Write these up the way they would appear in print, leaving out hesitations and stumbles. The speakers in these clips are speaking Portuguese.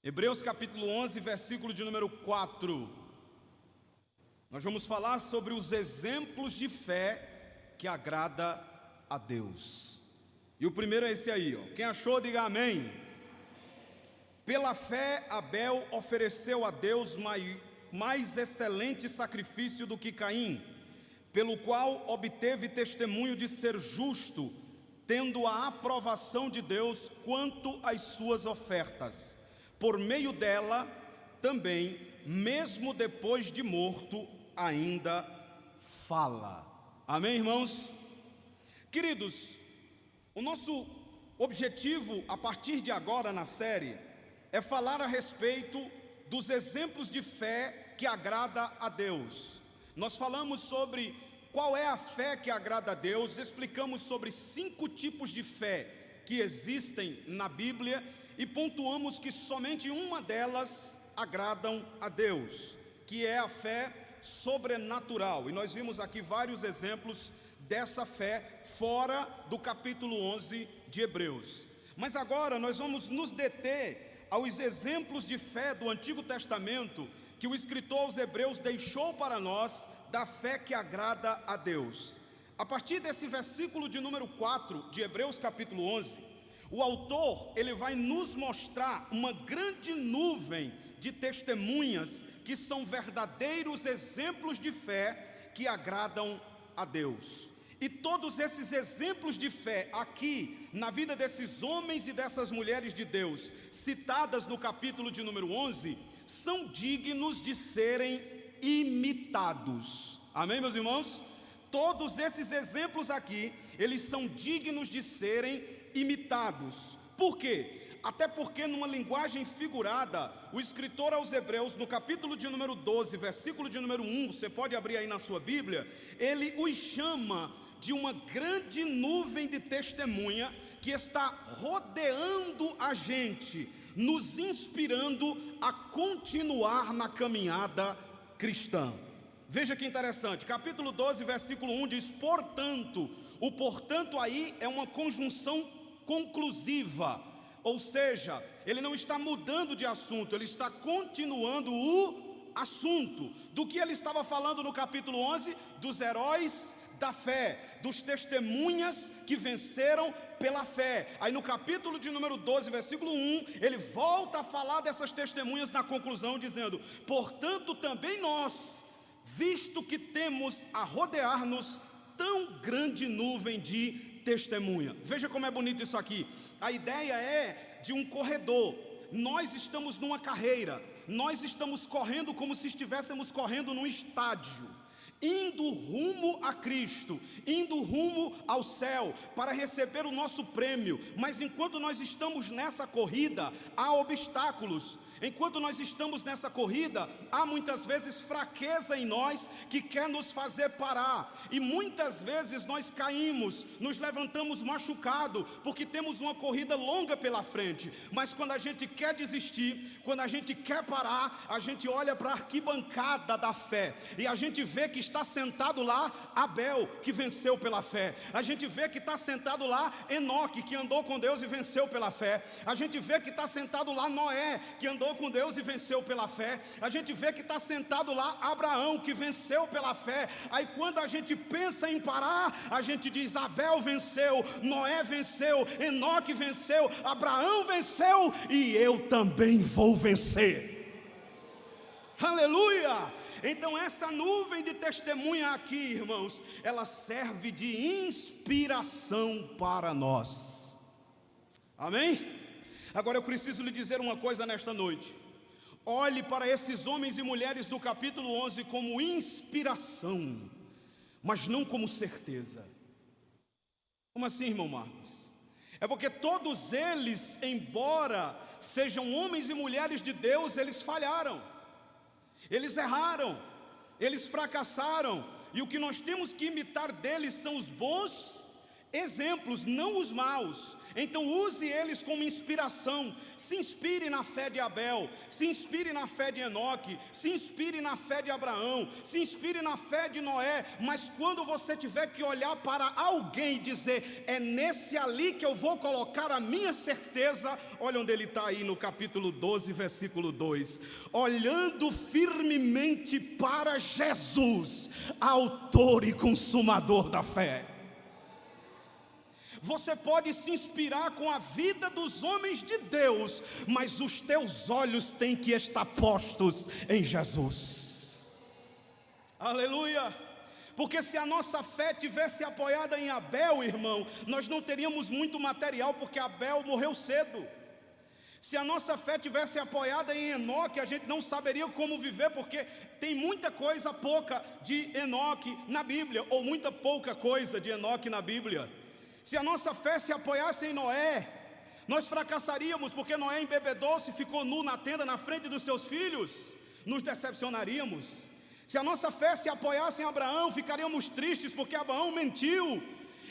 Hebreus capítulo 11, versículo de número 4. Nós vamos falar sobre os exemplos de fé que agrada a Deus. E o primeiro é esse aí, ó. Quem achou, diga amém. Pela fé, Abel ofereceu a Deus mais excelente sacrifício do que Caim, pelo qual obteve testemunho de ser justo, tendo a aprovação de Deus quanto às suas ofertas. Por meio dela, também, mesmo depois de morto, ainda fala. Amém, irmãos? Queridos, o nosso objetivo a partir de agora na série é falar a respeito dos exemplos de fé que agrada a Deus. Nós falamos sobre qual é a fé que agrada a Deus, explicamos sobre 5 tipos de fé que existem na Bíblia e pontuamos que somente uma delas agradam a Deus, que é a fé sobrenatural. E nós vimos aqui vários exemplos dessa fé fora do capítulo 11 de Hebreus. Mas agora nós vamos nos deter aos exemplos de fé do Antigo Testamento que o escritor aos Hebreus deixou para nós da fé que agrada a Deus. A partir desse versículo de número 4 de Hebreus capítulo 11, o autor ele vai nos mostrar uma grande nuvem de testemunhas que são verdadeiros exemplos de fé que agradam a Deus. E todos esses exemplos de fé aqui, na vida desses homens e dessas mulheres de Deus, citadas no capítulo de número 11, são dignos de serem imitados. Amém, meus irmãos? Todos esses exemplos aqui, eles são dignos de serem imitados. Por quê? Até porque numa linguagem figurada, o escritor aos Hebreus, no capítulo de número 12, versículo de número 1, você pode abrir aí na sua Bíblia, ele os chama de uma grande nuvem de testemunha que está rodeando a gente, nos inspirando a continuar na caminhada cristã. Veja que interessante, capítulo 12, versículo 1 diz, portanto, o portanto aí é uma conjunção conclusiva, ou seja, ele não está mudando de assunto, ele está continuando o assunto, do que ele estava falando no capítulo 11, dos heróis da fé, dos testemunhas que venceram pela fé. Aí no capítulo de número 12, versículo 1, ele volta a falar dessas testemunhas na conclusão, dizendo, portanto também nós, visto que temos a rodear-nos tão grande nuvem de testemunha. Veja como é bonito isso aqui. A ideia é de um corredor. Nós estamos numa carreira, nós estamos correndo como se estivéssemos correndo num estádio, indo rumo a Cristo, indo rumo ao céu, para receber o nosso prêmio. Mas enquanto nós estamos nessa corrida, há obstáculos. Enquanto nós estamos nessa corrida, há muitas vezes fraqueza em nós que quer nos fazer parar. E muitas vezes nós caímos, nos levantamos machucados, porque temos uma corrida longa pela frente. Mas quando a gente quer desistir, quando a gente quer parar, a gente olha para a arquibancada da fé e a gente vê que está sentado lá Abel, que venceu pela fé. A gente vê que está sentado lá Enoque, que andou com Deus e venceu pela fé. A gente vê que está sentado lá Noé, que andou com Deus e venceu pela fé. A gente vê que está sentado lá Abraão, que venceu pela fé. Aí quando a gente pensa em parar, a gente diz, Abel venceu, Noé venceu, Enoque venceu, Abraão venceu, e eu também vou vencer. Aleluia! Então essa nuvem de testemunha aqui, irmãos, ela serve de inspiração para nós. Amém? Agora eu preciso lhe dizer uma coisa nesta noite. Olhe para esses homens e mulheres do capítulo 11 como inspiração, mas não como certeza. Como assim, irmão Marcos? É porque todos eles, embora sejam homens e mulheres de Deus, eles falharam. Eles erraram, eles fracassaram, e o que nós temos que imitar deles são os bons exemplos, não os maus. Então use eles como inspiração. Se inspire na fé de Abel, se inspire na fé de Enoque, se inspire na fé de Abraão, se inspire na fé de Noé. Mas quando você tiver que olhar para alguém e dizer, é nesse ali que eu vou colocar a minha certeza, olha onde ele está aí no capítulo 12, versículo 2: olhando firmemente para Jesus, autor e consumador da fé. Você pode se inspirar com a vida dos homens de Deus, mas os teus olhos têm que estar postos em Jesus. Aleluia! Porque se a nossa fé tivesse apoiada em Abel, irmão, nós não teríamos muito material, porque Abel morreu cedo. Se a nossa fé tivesse apoiada em Enoque, a gente não saberia como viver, porque tem muita coisa pouca de Enoque na Bíblia, ou muita pouca coisa de Enoque na Bíblia. Se a nossa fé se apoiasse em Noé, nós fracassaríamos, porque Noé embebedou-se, ficou nu na tenda na frente dos seus filhos, nos decepcionaríamos. Se a nossa fé se apoiasse em Abraão, ficaríamos tristes, porque Abraão mentiu.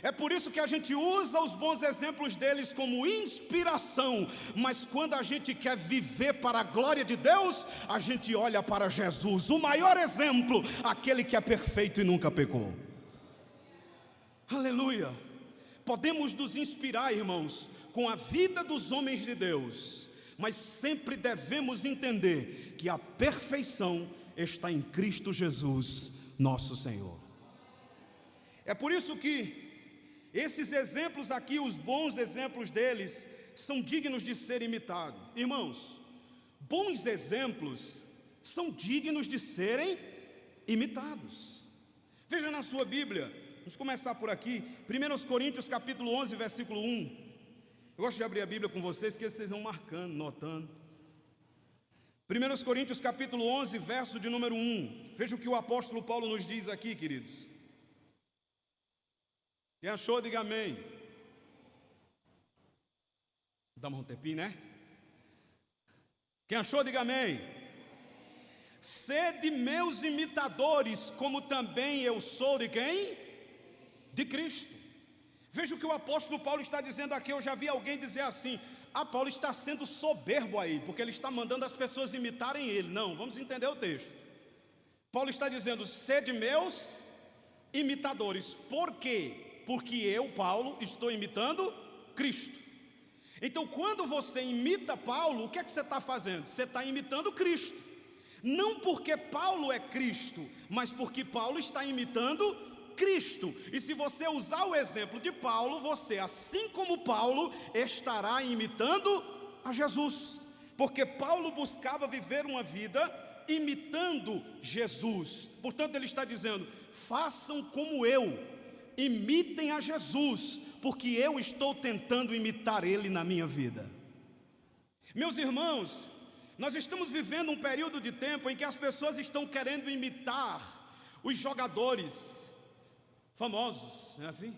É por isso que a gente usa os bons exemplos deles como inspiração, mas quando a gente quer viver para a glória de Deus, a gente olha para Jesus, o maior exemplo, aquele que é perfeito e nunca pecou. Aleluia! Podemos nos inspirar, irmãos, com a vida dos homens de Deus, mas sempre devemos entender que a perfeição está em Cristo Jesus, nosso Senhor. É por isso que esses exemplos aqui, os bons exemplos deles, são dignos de ser imitados. Irmãos, bons exemplos são dignos de serem imitados. Veja na sua Bíblia. Vamos começar por aqui, 1 Coríntios capítulo 11, versículo 1. Eu gosto de abrir a Bíblia com vocês, que vocês vão marcando, notando. 1 Coríntios capítulo 11, verso de número 1. Veja o que o apóstolo Paulo nos diz aqui, queridos. Quem achou, diga amém. Dá um tempinho, né? Quem achou, diga amém. Sede meus imitadores, como também eu sou de quem? De Cristo. Veja o que o apóstolo Paulo está dizendo aqui. Eu já vi alguém dizer assim: Paulo está sendo soberbo aí, porque ele está mandando as pessoas imitarem ele. Não, vamos entender o texto. Paulo está dizendo, sede meus imitadores. Por quê? Porque eu, Paulo, estou imitando Cristo. Então quando você imita Paulo, o que é que você está fazendo? Você está imitando Cristo. Não porque Paulo é Cristo, mas porque Paulo está imitando Cristo. E se você usar o exemplo de Paulo, você, assim como Paulo, estará imitando a Jesus. Porque Paulo buscava viver uma vida imitando Jesus. Portanto, ele está dizendo, façam como eu, imitem a Jesus, porque eu estou tentando imitar ele na minha vida. Meus irmãos, nós estamos vivendo um período de tempo em que as pessoas estão querendo imitar os jogadores famosos, não é assim?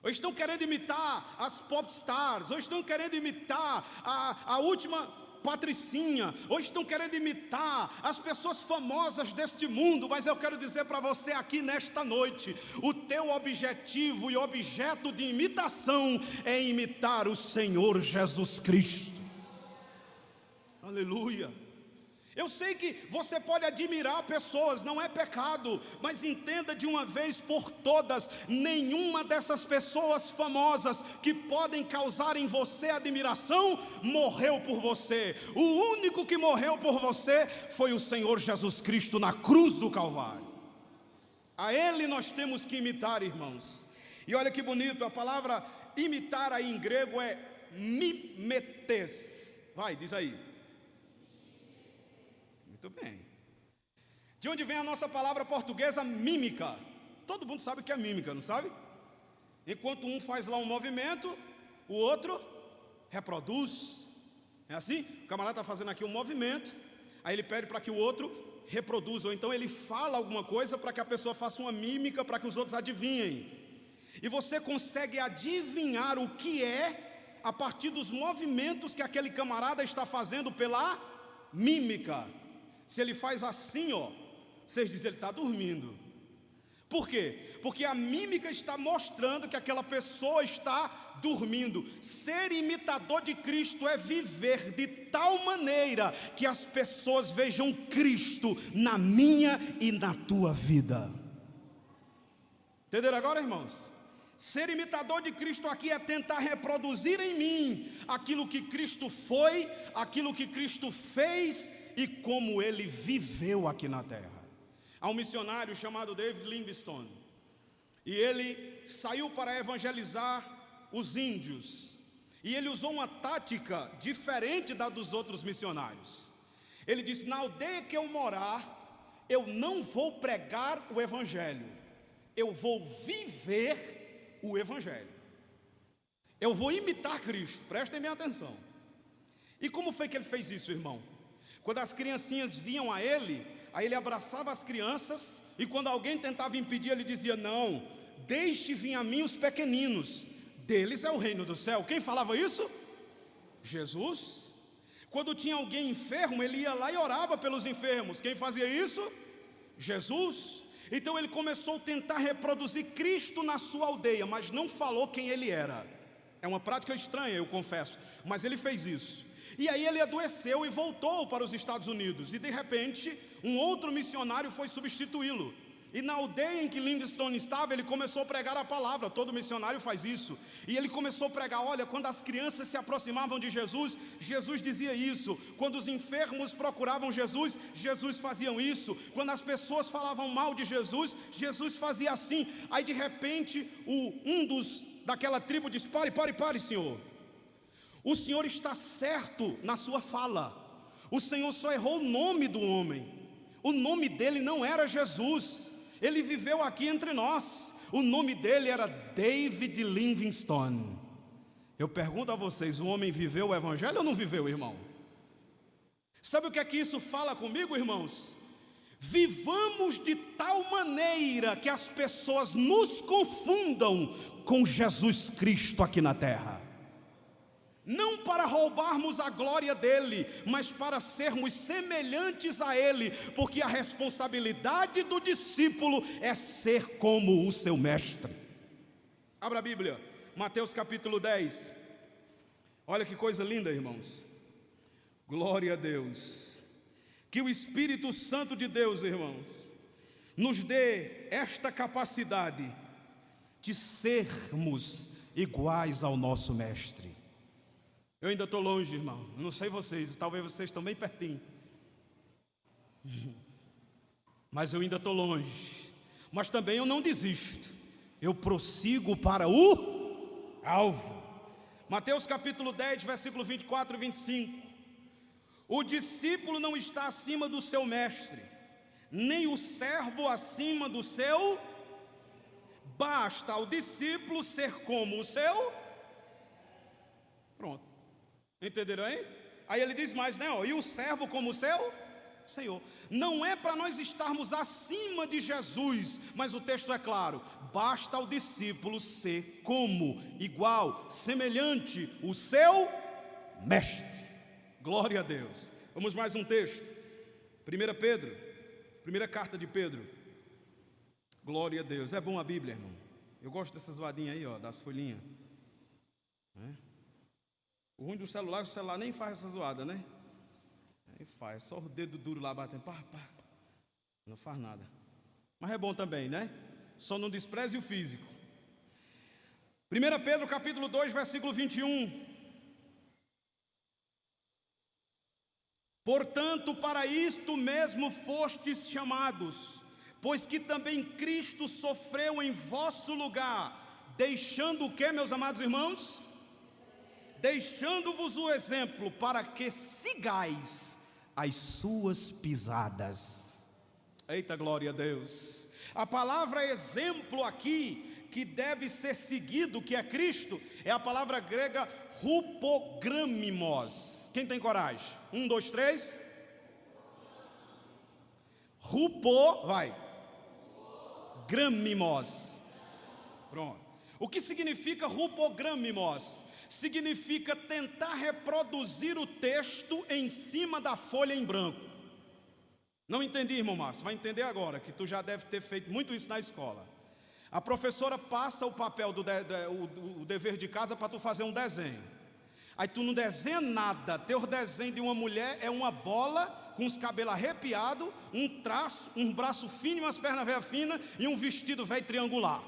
Ou estão querendo imitar as pop stars, ou estão querendo imitar a última patricinha, ou estão querendo imitar as pessoas famosas deste mundo. Mas eu quero dizer para você aqui nesta noite, o teu objetivo e objeto de imitação é imitar o Senhor Jesus Cristo. Aleluia! Eu sei que você pode admirar pessoas, não é pecado, mas entenda de uma vez por todas, nenhuma dessas pessoas famosas que podem causar em você admiração, morreu por você. O único que morreu por você foi o Senhor Jesus Cristo na cruz do Calvário. A Ele nós temos que imitar, irmãos. E olha que bonito, a palavra imitar aí em grego é mimetes. Vai, diz aí. Muito bem. De onde vem a nossa palavra portuguesa mímica? Todo mundo sabe o que é mímica, não sabe? Enquanto um faz lá um movimento, o outro reproduz. É assim? O camarada está fazendo aqui um movimento, aí ele pede para que o outro reproduza, ou então ele fala alguma coisa para que a pessoa faça uma mímica, para que os outros adivinhem. E você consegue adivinhar o que é a partir dos movimentos que aquele camarada está fazendo pela mímica. Se ele faz assim, ó, vocês dizem, ele está dormindo. Por quê? Porque a mímica está mostrando que aquela pessoa está dormindo. Ser imitador de Cristo é viver de tal maneira que as pessoas vejam Cristo na minha e na tua vida. Entenderam agora, irmãos? Ser imitador de Cristo aqui é tentar reproduzir em mim aquilo que Cristo foi, aquilo que Cristo fez e como Ele viveu aqui na terra. Há um missionário chamado David Livingstone, e ele saiu para evangelizar os índios, e ele usou uma tática diferente da dos outros missionários. Ele disse: na aldeia que eu morar, eu não vou pregar o evangelho, eu vou viver o evangelho, eu vou imitar Cristo. Prestem bem atenção. E como foi que ele fez isso, irmão? Quando as criancinhas vinham a ele, aí ele abraçava as crianças, e quando alguém tentava impedir, ele dizia: não, deixe vir a mim os pequeninos, deles é o reino do céu. Quem falava isso? Jesus. Quando tinha alguém enfermo, ele ia lá e orava pelos enfermos. Quem fazia isso? Jesus. Então ele começou a tentar reproduzir Cristo na sua aldeia, mas não falou quem ele era. É uma prática estranha, eu confesso, mas ele fez isso. E aí ele adoeceu e voltou para os Estados Unidos, e de repente um outro missionário foi substituí-lo. E na aldeia em que Livingstone estava, ele começou a pregar a palavra. Todo missionário faz isso. E ele começou a pregar: olha, quando as crianças se aproximavam de Jesus, Jesus dizia isso. Quando os enfermos procuravam Jesus, Jesus fazia isso. Quando as pessoas falavam mal de Jesus, Jesus fazia assim. Aí de repente daquela tribo disse: pare, Senhor. O Senhor está certo na sua fala. O Senhor só errou o nome do homem. O nome dele não era Jesus. Ele viveu aqui entre nós. O nome dele era David Livingstone. Eu pergunto a vocês: o homem viveu o evangelho ou não viveu, irmão? Sabe o que é que isso fala comigo, irmãos? Vivamos de tal maneira que as pessoas nos confundam com Jesus Cristo aqui na terra. Não para roubarmos a glória dele, mas para sermos semelhantes a ele, porque a responsabilidade do discípulo é ser como o seu mestre. Abra a Bíblia, Mateus capítulo 10. Olha que coisa linda, irmãos. Glória a Deus. Que o Espírito Santo de Deus, irmãos, nos dê esta capacidade de sermos iguais ao nosso mestre. Eu ainda estou longe, irmão. Eu não sei vocês, talvez vocês estão bem pertinho. Mas eu ainda estou longe. Mas também eu não desisto. Eu prossigo para o alvo. Mateus capítulo 10, versículo 24 e 25. O discípulo não está acima do seu mestre, nem o servo acima do seu. Basta ao discípulo ser como o seu. Pronto. Entenderam aí? Aí ele diz mais, né? E o servo como o seu Senhor. Não é para nós estarmos acima de Jesus, mas o texto é claro: basta ao discípulo ser como, igual, semelhante o seu mestre. Glória a Deus. Vamos mais um texto. 1 Pedro, primeira carta de Pedro. Glória a Deus. É bom a Bíblia, irmão. Eu gosto dessas zoadinhas aí, ó, das folhinhas. O ruim do celular, o celular nem faz essa zoada, né? Nem faz, só o dedo duro lá batendo, pá. Não faz nada. Mas é bom também, né? Só não despreze o físico. 1 Pedro capítulo 2, versículo 21. Portanto, para isto mesmo fostes chamados, pois que também Cristo sofreu em vosso lugar, deixando o que, meus amados irmãos? Deixando-vos o exemplo para que sigais as suas pisadas. Eita, glória a Deus. A palavra exemplo aqui, que deve ser seguido, que é Cristo, é a palavra grega rupogramimos. Quem tem coragem? 1, 2, 3. Gramimos. Pronto. O que significa rupogramimos? Significa tentar reproduzir o texto em cima da folha em branco. Não entendi, irmão Márcio, vai entender agora, que tu já deve ter feito muito isso na escola. A professora passa o papel o dever de casa para tu fazer um desenho. Aí tu não desenha nada, teu desenho de uma mulher é uma bola com os cabelos arrepiados, um traço, um braço fino e umas pernas velhas finas e um vestido velho triangular.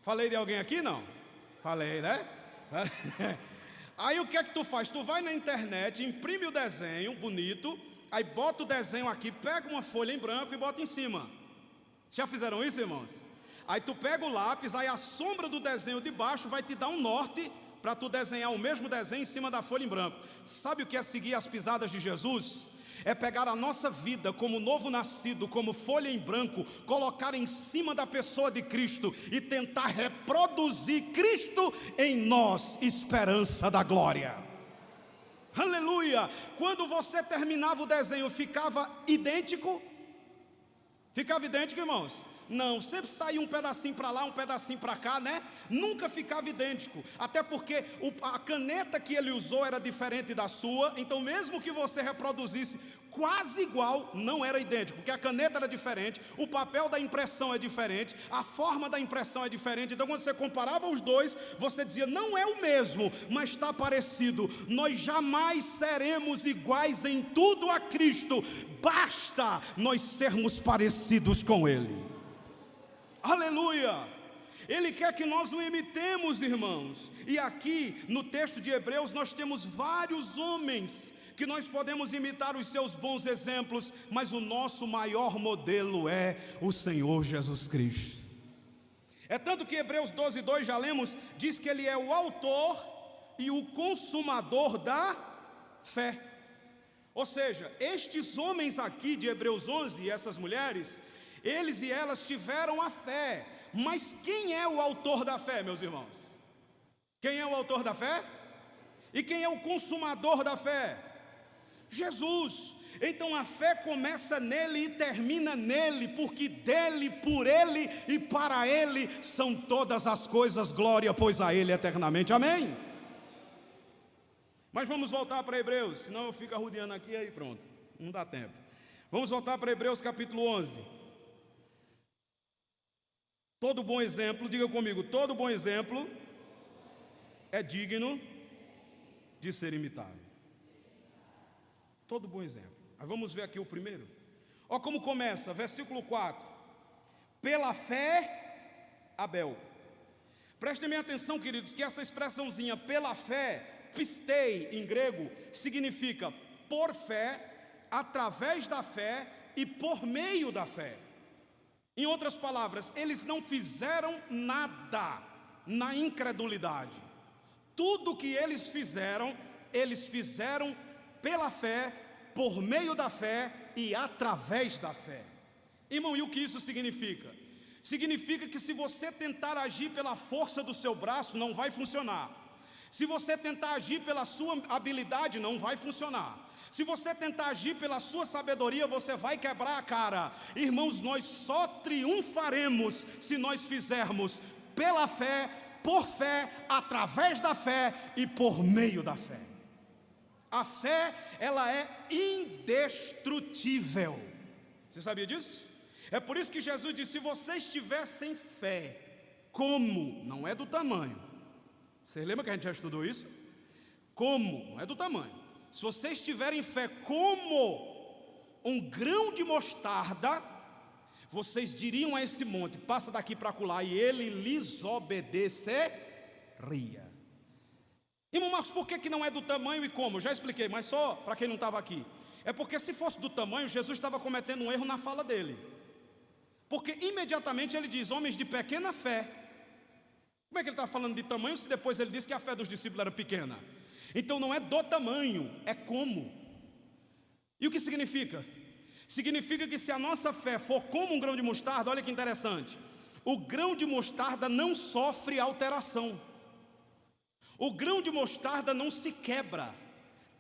Falei de alguém aqui, não? Falei, né? Aí o que é que tu faz? Tu vai na internet, imprime o desenho bonito, aí bota o desenho aqui, pega uma folha em branco e bota em cima. Já fizeram isso, irmãos? Aí tu pega o lápis, aí a sombra do desenho de baixo vai te dar um norte para tu desenhar o mesmo desenho em cima da folha em branco. Sabe o que é seguir as pisadas de Jesus? É pegar a nossa vida como novo nascido, como folha em branco, colocar em cima da pessoa de Cristo e tentar reproduzir Cristo em nós, esperança da glória. Aleluia! Quando você terminava o desenho, ficava idêntico? Ficava idêntico, irmãos? Não, sempre saía um pedacinho para lá, um pedacinho para cá, né? Nunca ficava idêntico, até porque a caneta que ele usou era diferente da sua. Então mesmo que você reproduzisse quase igual, não era idêntico, porque a caneta era diferente, o papel da impressão é diferente, a forma da impressão é diferente. Então quando você comparava os dois, você dizia, não é o mesmo, mas está parecido. Nós jamais seremos iguais em tudo a Cristo, basta nós sermos parecidos com Ele. Aleluia! Ele quer que nós o imitemos, irmãos. E aqui no texto de Hebreus nós temos vários homens que nós podemos imitar os seus bons exemplos, mas o nosso maior modelo é o Senhor Jesus Cristo. É tanto que Hebreus 12:2, já lemos, diz que Ele é o autor e o consumador da fé. Ou seja, estes homens aqui de Hebreus 11 e essas mulheres, eles e elas tiveram a fé, mas quem é o autor da fé, meus irmãos? Quem é o autor da fé? E quem é o consumador da fé? Jesus. Então a fé começa nele e termina nele, porque dele, por ele e para ele são todas as coisas, glória pois a ele eternamente, amém? Mas vamos voltar para Hebreus, senão eu fico arrodeando aqui, aí pronto, não dá tempo. Vamos voltar para Hebreus capítulo 11. Todo bom exemplo, diga comigo, todo bom exemplo é digno de ser imitado. Todo bom exemplo. Mas vamos ver aqui o primeiro. Olha como começa, versículo 4. Pela fé, Abel. Prestem bem atenção, queridos, que essa expressãozinha pela fé, pistei em grego, significa por fé, através da fé e por meio da fé. Em outras palavras, eles não fizeram nada na incredulidade. Tudo que eles fizeram pela fé, por meio da fé e através da fé. Irmão, e o que isso significa? Significa que se você tentar agir pela força do seu braço, não vai funcionar. Se você tentar agir pela sua habilidade, não vai funcionar. Se você tentar agir pela sua sabedoria, você vai quebrar a cara. Irmãos, nós só triunfaremos se nós fizermos pela fé, por fé, através da fé e por meio da fé. A fé, ela é indestrutível. Você sabia disso? É por isso que Jesus disse, se vocês tivessem fé, como? Não é do tamanho. Você lembra que a gente já estudou isso? Como? Não é do tamanho. Se vocês tiverem fé como um grão de mostarda, vocês diriam a esse monte, passa daqui para acolá, e ele lhes obedeceria. Irmão Marcos, por que não é do tamanho e como? Eu já expliquei, mas só para quem não estava aqui. É porque se fosse do tamanho, Jesus estava cometendo um erro na fala dele. Porque imediatamente ele diz, homens de pequena fé. Como é que ele está falando de tamanho, se depois ele disse que a fé dos discípulos era pequena? Então não é do tamanho, é como. E o que significa? Significa que se a nossa fé for como um grão de mostarda, olha que interessante, o grão de mostarda não sofre alteração. O grão de mostarda não se quebra.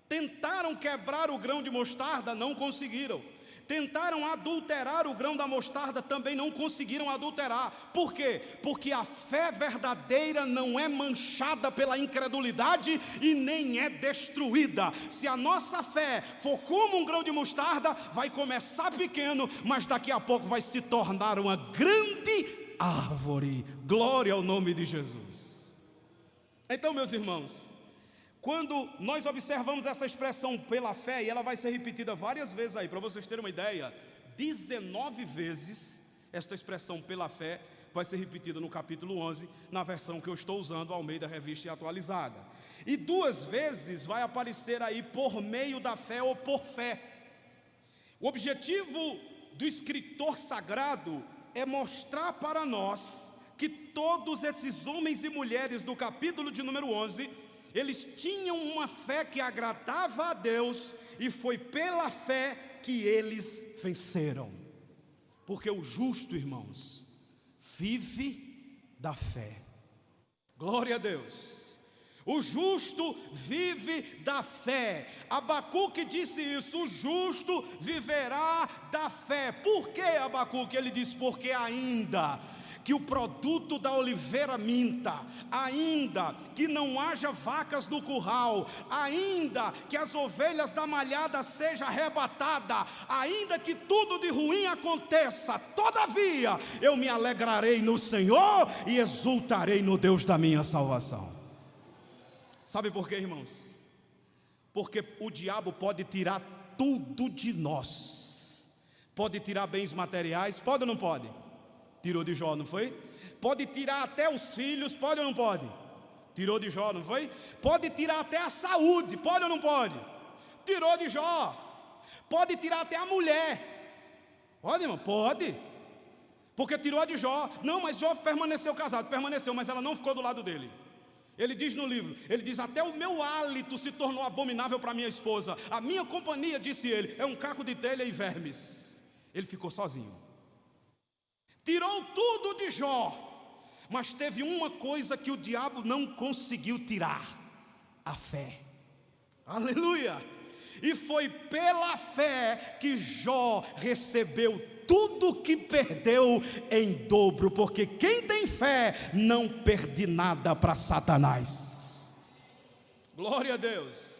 Tentaram quebrar o grão de mostarda, não conseguiram. Tentaram adulterar o grão da mostarda, também não conseguiram adulterar. Por quê? Porque a fé verdadeira não é manchada pela incredulidade e nem é destruída. Se a nossa fé for como um grão de mostarda, vai começar pequeno, mas daqui a pouco vai se tornar uma grande árvore. Glória ao nome de Jesus. Então, meus irmãos, quando nós observamos essa expressão pela fé, e ela vai ser repetida várias vezes aí, para vocês terem uma ideia, 19 vezes esta expressão pela fé vai ser repetida no capítulo 11, na versão que eu estou usando, Almeida Revista e Atualizada. E 2 vezes vai aparecer aí por meio da fé ou por fé. O objetivo do escritor sagrado é mostrar para nós que todos esses homens e mulheres do capítulo de número 11, eles tinham uma fé que agradava a Deus, e foi pela fé que eles venceram. Porque o justo, irmãos, vive da fé. Glória a Deus. O justo vive da fé. Abacuque disse isso: o justo viverá da fé. Por que, Abacuque? Ele diz: porque ainda que o produto da oliveira minta, ainda que não haja vacas no curral, ainda que as ovelhas da malhada sejam arrebatadas, ainda que tudo de ruim aconteça, todavia eu me alegrarei no Senhor e exultarei no Deus da minha salvação. Sabe por quê, irmãos? Porque o diabo pode tirar tudo de nós. Pode tirar bens materiais, pode ou não pode? Tirou de Jó, não foi? Pode tirar até os filhos, pode ou não pode? Tirou de Jó, não foi? Pode tirar até a saúde, pode ou não pode? Tirou de Jó. Pode tirar até a mulher. Pode, irmão? Pode. Porque tirou de Jó. Não, mas Jó permaneceu casado. Permaneceu, mas ela não ficou do lado dele. Ele diz no livro, ele diz: até o meu hálito se tornou abominável para minha esposa. A minha companhia, disse ele, é um caco de telha e vermes. Ele ficou sozinho. Tirou tudo de Jó, mas teve uma coisa que o diabo não conseguiu tirar: a fé. Aleluia! E foi pela fé que Jó recebeu tudo que perdeu em dobro, porque quem tem fé não perde nada para Satanás. Glória a Deus.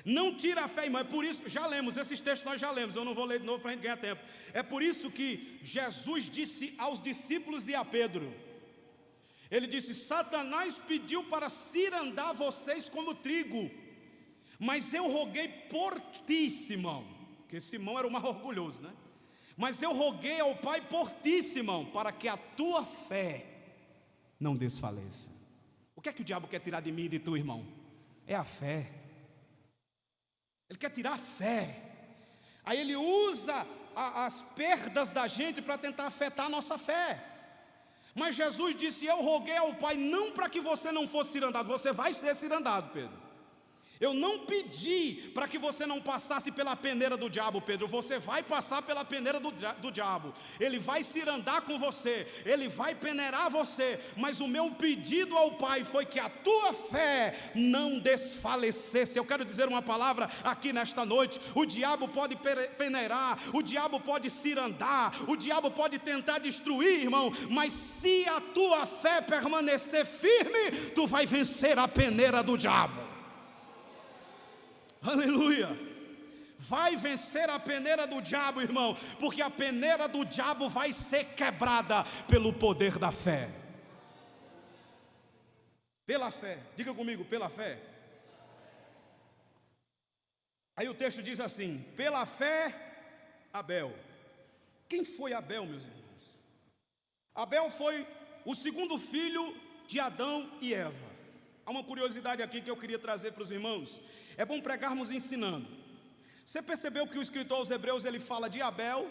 Não tira a fé, irmão. É por isso, já lemos, esses textos nós já lemos, eu não vou ler de novo para a gente ganhar tempo. É por isso que Jesus disse aos discípulos e a Pedro, ele disse: Satanás pediu para cirandar vocês como trigo, mas eu roguei por ti, Simão, porque Simão era o mais orgulhoso, né? Mas eu roguei ao Pai por ti, Simão, para que a tua fé não desfaleça. O que é que o diabo quer tirar de mim e de tu, irmão? É a fé. Ele quer tirar a fé. Aí ele usa as perdas da gente para tentar afetar a nossa fé. Mas Jesus disse: eu roguei ao Pai não para que você não fosse cirandado. Você vai ser cirandado, Pedro. Eu não pedi para que você não passasse pela peneira do diabo, Pedro. Você vai passar pela peneira do diabo. Ele vai cirandar com você, ele vai peneirar você. Mas o meu pedido ao Pai foi que a tua fé não desfalecesse. Eu quero dizer uma palavra aqui nesta noite: o diabo pode peneirar, o diabo pode cirandar, o diabo pode tentar destruir, irmão, mas se a tua fé permanecer firme, tu vai vencer a peneira do diabo. Aleluia! Vai vencer a peneira do diabo, irmão, porque a peneira do diabo vai ser quebrada pelo poder da fé. Pela fé, diga comigo, pela fé. Aí o texto diz assim: pela fé, Abel. Quem foi Abel, meus irmãos? Abel foi o segundo filho de Adão e Eva. Há uma curiosidade aqui que eu queria trazer para os irmãos. É bom pregarmos ensinando. Você percebeu que o escritor aos Hebreus, ele fala de Abel,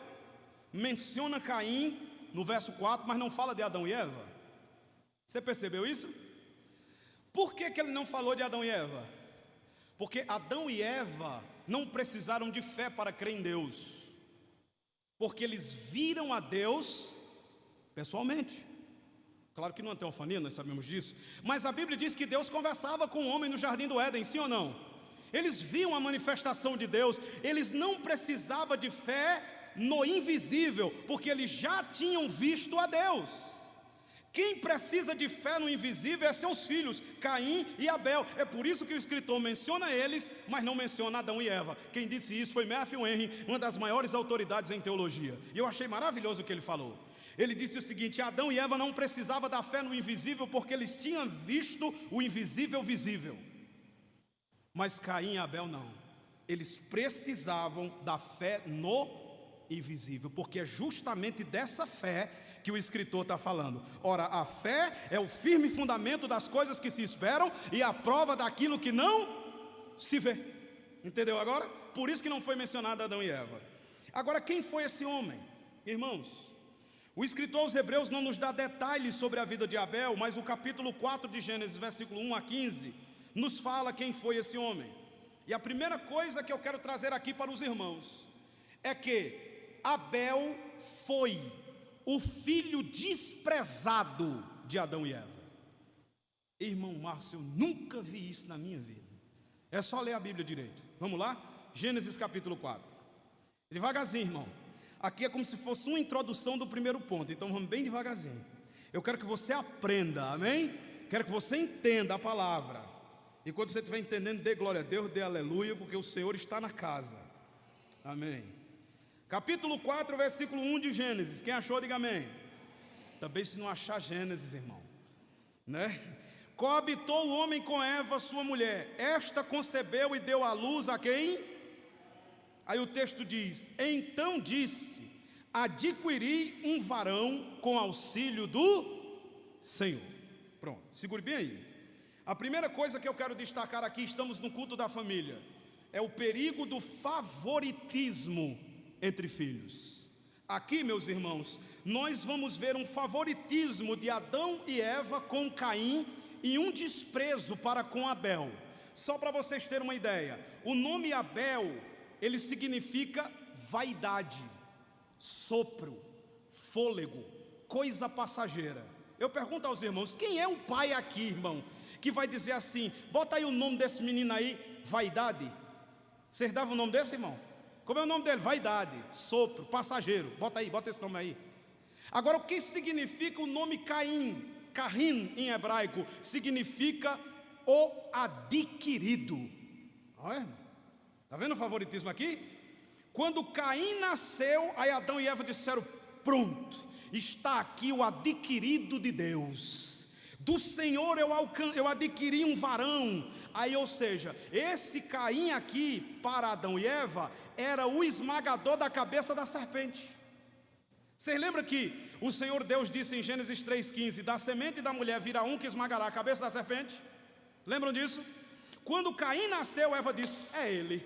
menciona Caim no verso 4, mas não fala de Adão e Eva? Você percebeu isso? Por que ele não falou de Adão e Eva? Porque Adão e Eva não precisaram de fé para crer em Deus, porque eles viram a Deus pessoalmente. Claro que não é teofania, nós sabemos disso, mas a Bíblia diz que Deus conversava com o homem no jardim do Éden, sim ou não? Eles viam a manifestação de Deus, eles não precisavam de fé no invisível, porque eles já tinham visto a Deus. Quem precisa de fé no invisível é seus filhos, Caim e Abel. É por isso que o escritor menciona eles, mas não menciona Adão e Eva. Quem disse isso foi Matthew Henry, uma das maiores autoridades em teologia. E eu achei maravilhoso o que ele falou. Ele disse o seguinte: Adão e Eva não precisavam da fé no invisível, porque eles tinham visto o invisível visível. Mas Caim e Abel não. Eles precisavam da fé no invisível, porque é justamente dessa fé que o escritor está falando. Ora, a fé é o firme fundamento das coisas que se esperam e a prova daquilo que não se vê. Entendeu agora? Por isso que não foi mencionado Adão e Eva. Agora, quem foi esse homem? Irmãos, o escritor aos Hebreus não nos dá detalhes sobre a vida de Abel, mas o capítulo 4 de Gênesis, versículo 1 a 15, nos fala quem foi esse homem. E a primeira coisa que eu quero trazer aqui para os irmãos é que Abel foi o filho desprezado de Adão e Eva. Irmão Márcio, eu nunca vi isso na minha vida. É só ler a Bíblia direito. Vamos lá? Gênesis capítulo 4. Devagarzinho, irmão. Aqui é como se fosse uma introdução do primeiro ponto. Então vamos bem devagarzinho. Eu quero que você aprenda, amém? Quero que você entenda a palavra. E quando você estiver entendendo, dê glória a Deus, dê aleluia, porque o Senhor está na casa. Amém. Capítulo 4, versículo 1 de Gênesis. Quem achou, diga amém. Também se não achar Gênesis, irmão, né? Coabitou o homem com Eva, sua mulher. Esta concebeu e deu à luz a quem? Aí o texto diz: então disse: adquiri um varão com auxílio do Senhor. Pronto, segure bem aí. A primeira coisa que eu quero destacar aqui, estamos no culto da família, é o perigo do favoritismo entre filhos. Aqui, meus irmãos, nós vamos ver um favoritismo de Adão e Eva com Caim e um desprezo para com Abel. Só para vocês terem uma ideia, o nome Abel, ele significa vaidade, sopro, fôlego, coisa passageira. Eu pergunto aos irmãos, quem é o pai aqui, irmão, que vai dizer assim: bota aí o nome desse menino aí, vaidade? Vocês davam o nome desse, irmão? Como é o nome dele? Vaidade, sopro, passageiro. Bota aí, bota esse nome aí. Agora, o que significa o nome Caim? Caim em hebraico significa o adquirido. Olha, está vendo o favoritismo aqui? Quando Caim nasceu, aí Adão e Eva disseram: pronto, está aqui o adquirido de Deus. Do Senhor eu adquiri um varão. Aí, ou seja, esse Caim aqui, para Adão e Eva, era o esmagador da cabeça da serpente. Vocês lembram que o Senhor Deus disse em Gênesis 3,15: da semente da mulher virá um que esmagará a cabeça da serpente? Lembram disso? Quando Caim nasceu, Eva disse: é ele.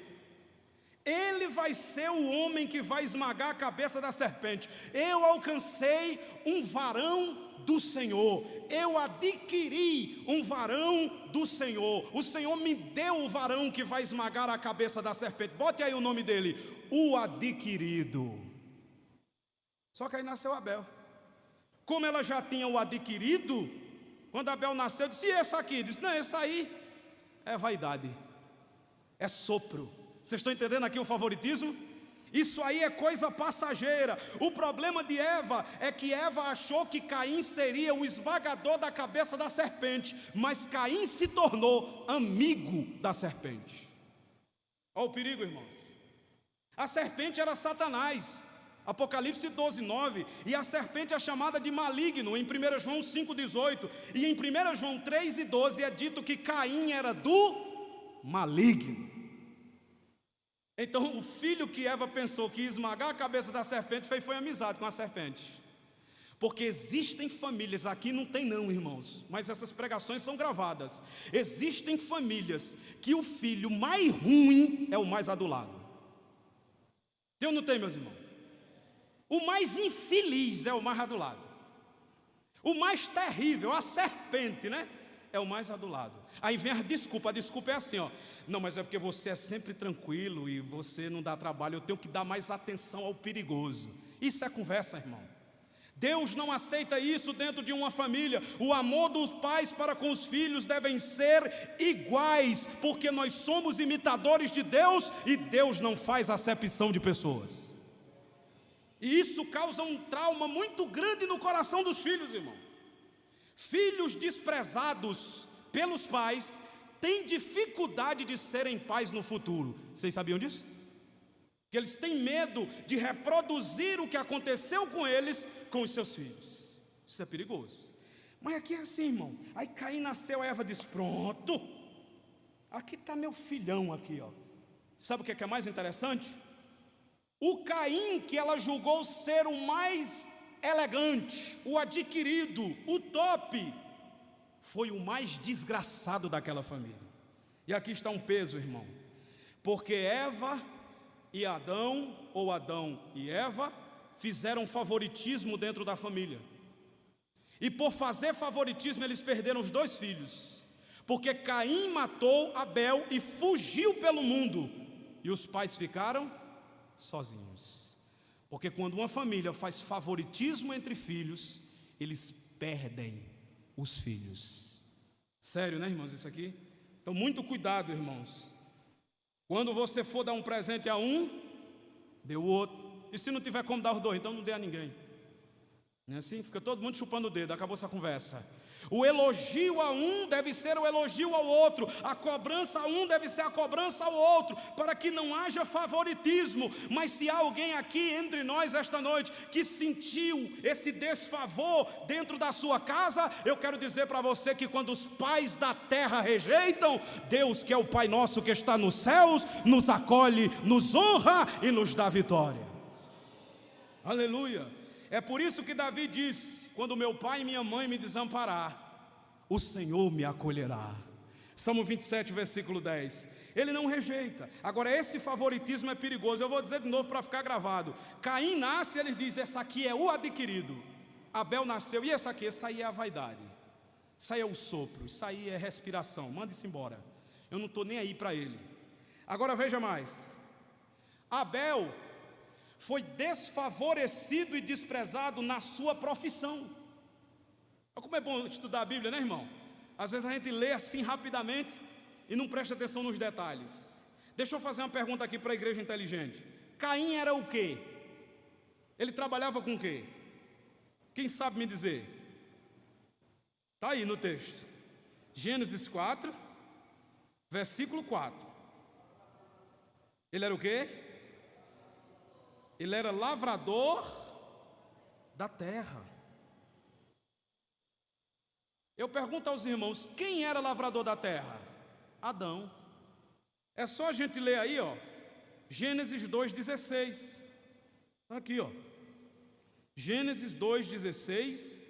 Ele vai ser o homem que vai esmagar a cabeça da serpente. Eu alcancei um varão do Senhor, eu adquiri um varão do Senhor. O Senhor me deu o varão que vai esmagar a cabeça da serpente. Bote aí o nome dele: o adquirido. Só que aí nasceu Abel. Como ela já tinha o adquirido, quando Abel nasceu, disse: e esse aqui? Disse: não, esse aí é vaidade, é sopro. Vocês estão entendendo aqui o favoritismo? Isso aí é coisa passageira. O problema de Eva é que Eva achou que Caim seria o esmagador da cabeça da serpente, mas Caim se tornou amigo da serpente. Olha o perigo, irmãos. A serpente era Satanás, Apocalipse 12:9, e a serpente é chamada de maligno em 1 João 5:18, e em 1 João 3:12 é dito que Caim era do maligno. Então o filho que Eva pensou que ia esmagar a cabeça da serpente foi amizade com a serpente. Porque existem famílias, aqui não tem não, irmãos, mas essas pregações são gravadas. Existem famílias que o filho mais ruim é o mais adulado. Tem ou não tem, meus irmãos? O mais infeliz é o mais adulado. O mais terrível, a serpente, né? É o mais adulado. Aí vem a desculpa é assim, ó: não, mas é porque você é sempre tranquilo e você não dá trabalho, eu tenho que dar mais atenção ao perigoso. Isso é conversa, irmão. Deus não aceita isso dentro de uma família. O amor dos pais para com os filhos devem ser iguais, porque nós somos imitadores de Deus e Deus não faz acepção de pessoas. E isso causa um trauma muito grande no coração dos filhos, irmão. Filhos desprezados pelos pais têm dificuldade de serem pais no futuro. Vocês sabiam disso? Que eles têm medo de reproduzir o que aconteceu com eles com os seus filhos. Isso é perigoso. Mas aqui é assim, irmão. Aí Caim nasceu, a Eva diz: pronto, aqui está meu filhão aqui, ó. Sabe o que é mais interessante? O Caim que ela julgou ser o mais elegante, o adquirido, o top, foi o mais desgraçado daquela família. E aqui está um peso, irmão. Porque Eva e Adão, ou Adão e Eva, fizeram favoritismo dentro da família. E por fazer favoritismo eles perderam os 2 filhos. Porque Caim matou Abel e fugiu pelo mundo. E os pais ficaram sozinhos. Porque quando uma família faz favoritismo entre filhos, eles perdem os filhos. Sério, né, irmãos, isso aqui? Então muito cuidado, irmãos. Quando você for dar um presente a um, dê o outro. E se não tiver como dar os 2, então não dê a ninguém. Não é assim? Fica todo mundo chupando o dedo, acabou essa conversa. O elogio a um deve ser o elogio ao outro. A cobrança a um deve ser a cobrança ao outro, para que não haja favoritismo. Mas se há alguém aqui entre nós esta noite que sentiu esse desfavor dentro da sua casa, eu quero dizer para você que quando os pais da terra rejeitam, Deus, que é o Pai nosso que está nos céus, nos acolhe, nos honra e nos dá vitória. Aleluia. É por isso que Davi disse: quando meu pai e minha mãe me desamparar, o Senhor me acolherá. Salmo 27, versículo 10. Ele não rejeita. Agora esse favoritismo é perigoso. Eu vou dizer de novo para ficar gravado. Caim nasce, ele diz: esse aqui é o adquirido. Abel nasceu, e esse aqui? Esse aí é a vaidade. Isso aí é o sopro, isso aí é respiração. Manda-se embora, eu não estou nem aí para ele. Agora veja mais. Abel foi desfavorecido e desprezado na sua profissão. Olha como é bom estudar a Bíblia, né, irmão? Às vezes a gente lê assim rapidamente e não presta atenção nos detalhes. Deixa eu fazer uma pergunta aqui para a igreja inteligente. Caim era o quê? Ele trabalhava com o quê? Quem sabe me dizer? Está aí no texto. Gênesis 4, versículo 4. Ele era o quê? Ele era lavrador da terra. Eu pergunto aos irmãos: quem era lavrador da terra? Adão. É só a gente ler aí, ó, Gênesis 2,16. Aqui, ó, Gênesis 2,16,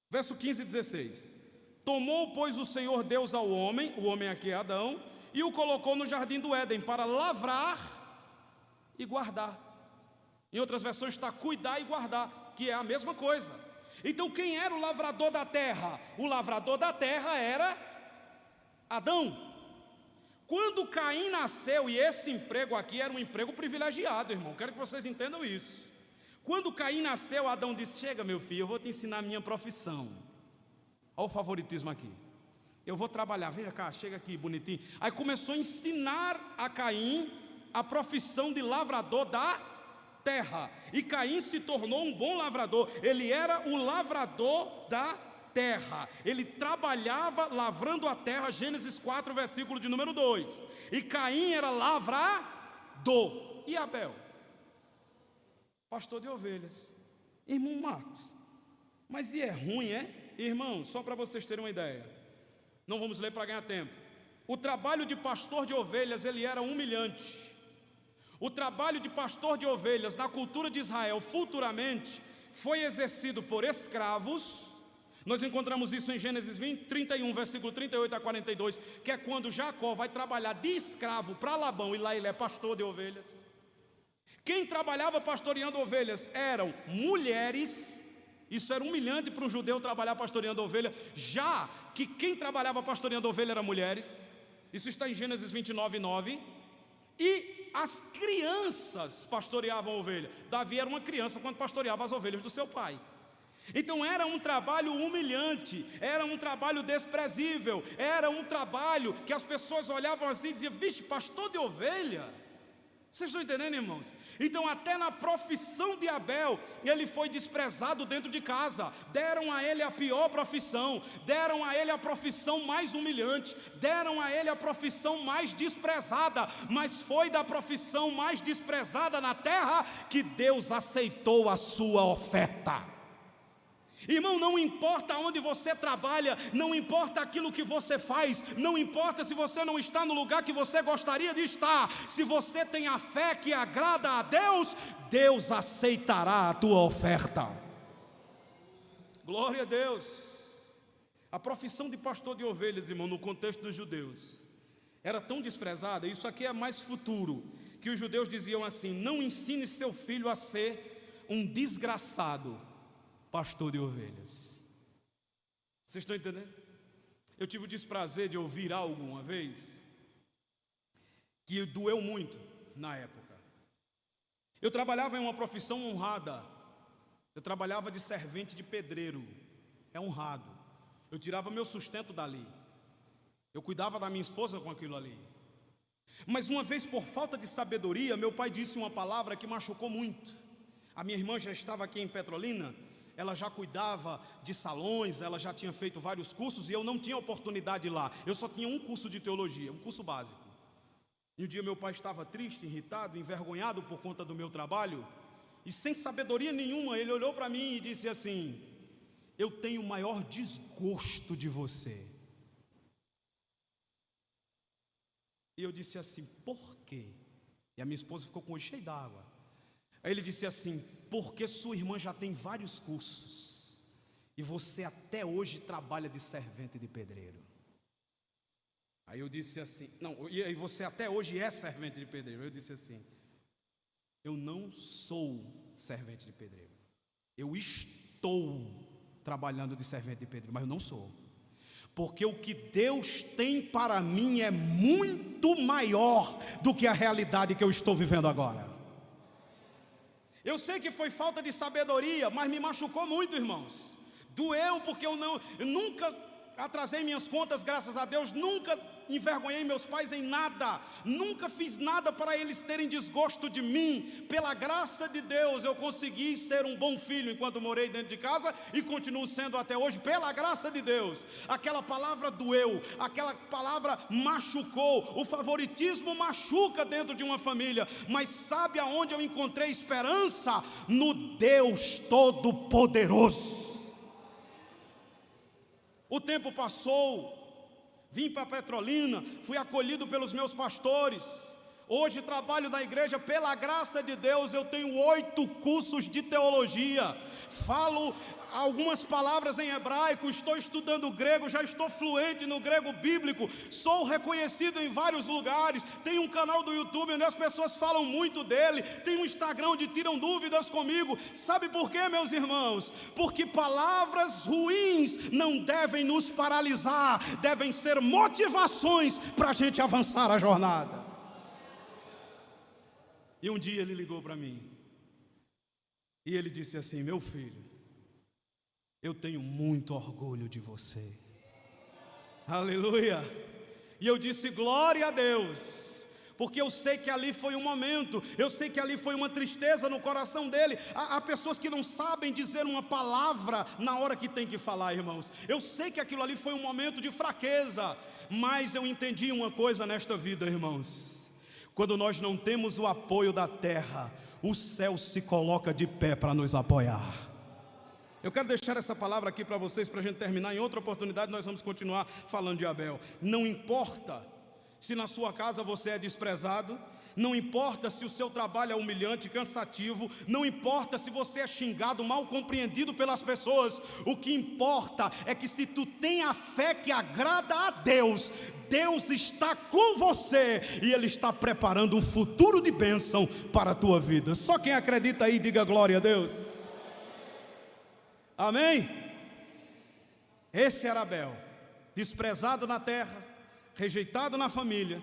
verso 15 e 16. Tomou, pois, o Senhor Deus ao homem, o homem aqui é Adão, e o colocou no jardim do Éden para lavrar e guardar. Em outras versões está cuidar e guardar, que é a mesma coisa. Então quem era o lavrador da terra? O lavrador da terra era Adão. Quando Caim nasceu, e esse emprego aqui era um emprego privilegiado, irmão, quero que vocês entendam isso. Quando Caim nasceu, Adão disse: chega, meu filho, eu vou te ensinar a minha profissão. Olha o favoritismo aqui. Eu vou trabalhar, vem cá, chega aqui, bonitinho. Aí começou a ensinar a Caim a profissão de lavrador da terra. E Caim se tornou um bom lavrador. Ele era o lavrador da terra. Ele trabalhava lavrando a terra. Gênesis 4, versículo de número 2. E Caim era lavrador. E Abel? Pastor de ovelhas. Irmão Marcos, mas e é ruim, é? Irmão, só para vocês terem uma ideia, não vamos ler para ganhar tempo. O trabalho de pastor de ovelhas, ele era humilhante. O trabalho de pastor de ovelhas na cultura de Israel futuramente foi exercido por escravos. Nós encontramos isso em Gênesis 31, versículo 38 a 42, que é quando Jacó vai trabalhar de escravo para Labão, e lá ele é pastor de ovelhas. Quem trabalhava pastoreando ovelhas eram mulheres. Isso era humilhante para um judeu trabalhar pastoreando ovelha, já que quem trabalhava pastoreando ovelha eram mulheres. Isso está em Gênesis 29, 9. E as crianças pastoreavam ovelha. Davi era uma criança quando pastoreava as ovelhas do seu pai. Então era um trabalho humilhante, era um trabalho desprezível, era um trabalho que as pessoas olhavam assim e diziam: vixe, pastor de ovelha? Vocês estão entendendo, irmãos? Então até na profissão de Abel, ele foi desprezado dentro de casa. Deram a ele a pior profissão, deram a ele a profissão mais humilhante, deram a ele a profissão mais desprezada. Mas foi da profissão mais desprezada na terra que Deus aceitou a sua oferta. Irmão, não importa onde você trabalha, não importa aquilo que você faz, não importa se você não está no lugar que você gostaria de estar, se você tem a fé que agrada a Deus, Deus aceitará a tua oferta. Glória a Deus. A profissão de pastor de ovelhas, irmão, no contexto dos judeus, era tão desprezada. Isso aqui é mais futuro, que os judeus diziam assim: não ensine seu filho a ser um desgraçado pastor de ovelhas. Vocês estão entendendo? Eu tive o desprazer de ouvir algo uma vez que doeu muito na época. Eu trabalhava em uma profissão honrada. Eu trabalhava de servente de pedreiro. É honrado. Eu tirava meu sustento dali. Eu cuidava da minha esposa com aquilo ali. Mas uma vez, por falta de sabedoria, meu pai disse uma palavra que machucou muito. A minha irmã já estava aqui em Petrolina. Ela já cuidava de salões, ela já tinha feito vários cursos e eu não tinha oportunidade lá. Eu só tinha um curso de teologia, um curso básico. E um dia meu pai estava triste, irritado, envergonhado por conta do meu trabalho. E sem sabedoria nenhuma, ele olhou para mim e disse assim: eu tenho o maior desgosto de você. E eu disse assim: por quê? E a minha esposa ficou com o olho cheio d'água. Aí ele disse assim: porque sua irmã já tem vários cursos e você até hoje trabalha de servente de pedreiro. Aí eu disse assim: não, e você até hoje é servente de pedreiro. Eu disse assim: eu não sou servente de pedreiro. Eu estou trabalhando de servente de pedreiro, mas eu não sou. Porque o que Deus tem para mim é muito maior do que a realidade que eu estou vivendo agora. Eu sei que foi falta de sabedoria, mas me machucou muito, irmãos. Doeu porque eu nunca atrasei minhas contas, graças a Deus. Nunca envergonhei meus pais em nada. Nunca fiz nada para eles terem desgosto de mim. Pela graça de Deus eu consegui ser um bom filho enquanto morei dentro de casa e continuo sendo até hoje, pela graça de Deus. Aquela palavra doeu, aquela palavra machucou. O favoritismo machuca dentro de uma família. Mas sabe aonde eu encontrei esperança? No Deus Todo-Poderoso. O tempo passou, vim para Petrolina, fui acolhido pelos meus pastores. Hoje trabalho na igreja, pela graça de Deus, eu tenho 8 cursos de teologia. Falo algumas palavras em hebraico, estou estudando grego, já estou fluente no grego bíblico. Sou reconhecido em vários lugares. Tenho um canal do YouTube onde as pessoas falam muito dele. Tenho um Instagram onde tiram dúvidas comigo. Sabe por quê, meus irmãos? Porque palavras ruins não devem nos paralisar, devem ser motivações para a gente avançar a jornada. E um dia ele ligou para mim e ele disse assim: meu filho, eu tenho muito orgulho de você. Aleluia. E eu disse: glória a Deus, porque eu sei que ali foi um momento, eu sei que ali foi uma tristeza no coração dele. Há pessoas que não sabem dizer uma palavra na hora que tem que falar, irmãos. Eu sei que aquilo ali foi um momento de fraqueza, mas eu entendi uma coisa nesta vida, irmãos: quando nós não temos o apoio da terra, o céu se coloca de pé para nos apoiar. Eu quero deixar essa palavra aqui para vocês, para a gente terminar. Em outra oportunidade nós vamos continuar falando de Abel. Não importa se na sua casa você é desprezado, não importa se o seu trabalho é humilhante, cansativo, não importa se você é xingado, mal compreendido pelas pessoas. O que importa é que se tu tem a fé que agrada a Deus, Deus está com você e Ele está preparando um futuro de bênção para a tua vida. Só quem acredita aí, diga glória a Deus. Amém? Esse era Abel, desprezado na terra, rejeitado na família,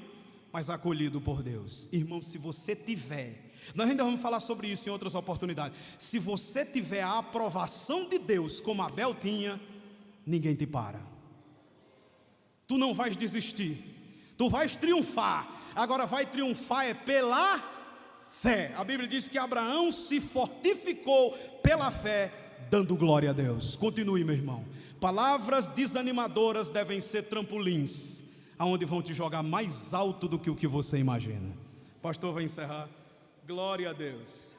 mas acolhido por Deus. Irmão, se você tiver, nós ainda vamos falar sobre isso em outras oportunidades. Se você tiver a aprovação de Deus, como Abel tinha, ninguém te para. Tu não vais desistir, tu vais triunfar. Agora vai triunfar é pela fé. A Bíblia diz que Abraão se fortificou pela fé, dando glória a Deus. Continue, meu irmão. Palavras desanimadoras devem ser trampolins, aonde vão te jogar mais alto do que o que você imagina. O pastor vai encerrar. Glória a Deus.